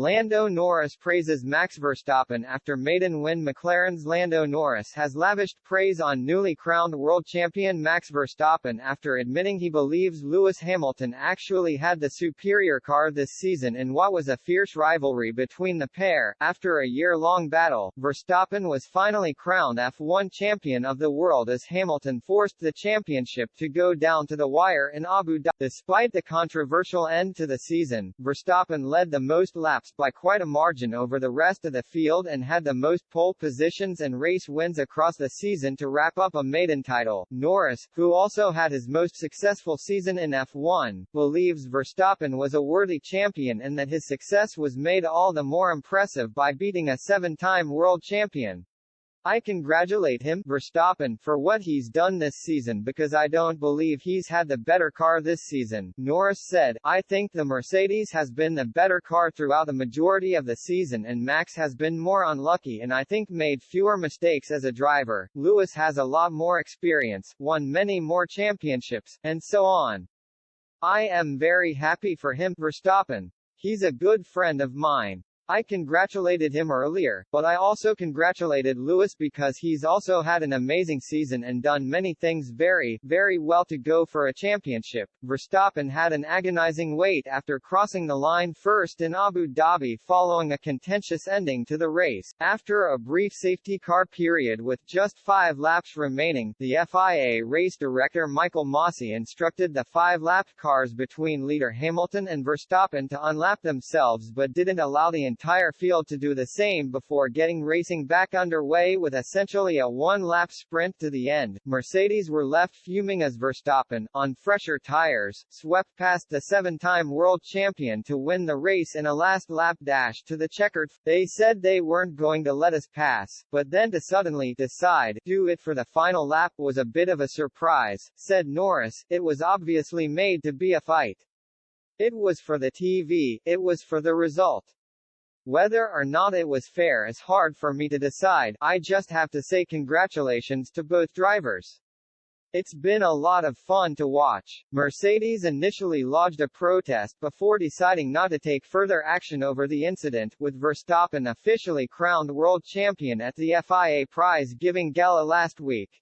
Lando Norris praises Max Verstappen after maiden win. McLaren's Lando Norris has lavished praise on newly crowned world champion Max Verstappen after admitting he believes Lewis Hamilton actually had the superior car this season in what was a fierce rivalry between the pair. After a year-long battle, Verstappen was finally crowned F1 champion of the world as Hamilton forced the championship to go down to the wire in Abu Dhabi. Despite the controversial end to the season, Verstappen led the most laps by quite a margin over the rest of the field and had the most pole positions and race wins across the season to wrap up a maiden title. Norris, who also had his most successful season in F1, believes Verstappen was a worthy champion and that his success was made all the more impressive by beating a seven-time world champion. I congratulate him, Verstappen, for what he's done this season because I don't believe he's had the better car this season, Norris said. I think the Mercedes has been the better car throughout the majority of the season and Max has been more unlucky and I think made fewer mistakes as a driver. Lewis has a lot more experience, won many more championships, and so on. I am very happy for him, Verstappen. He's a good friend of mine. I congratulated him earlier, but I also congratulated Lewis because he's also had an amazing season and done many things very, very well to go for a championship. Verstappen had an agonizing wait after crossing the line first in Abu Dhabi following a contentious ending to the race. After a brief safety car period with just 5 laps remaining, the FIA race director Michael Masi instructed the 5-lap cars between leader Hamilton and Verstappen to unlap themselves but didn't allow the entire field to do the same before getting racing back underway with essentially a one-lap sprint to the end. Mercedes were left fuming as Verstappen, on fresher tires, swept past the 7-time world champion to win the race in a last-lap dash to the checkered. They said they weren't going to let us pass, but then to suddenly decide do it for the final lap was a bit of a surprise, said Norris. It was obviously made to be a fight. It was for the TV, it was for the result. Whether or not it was fair is hard for me to decide. I just have to say congratulations to both drivers. It's been a lot of fun to watch. Mercedes initially lodged a protest before deciding not to take further action over the incident, with Verstappen officially crowned world champion at the FIA prize-giving gala last week.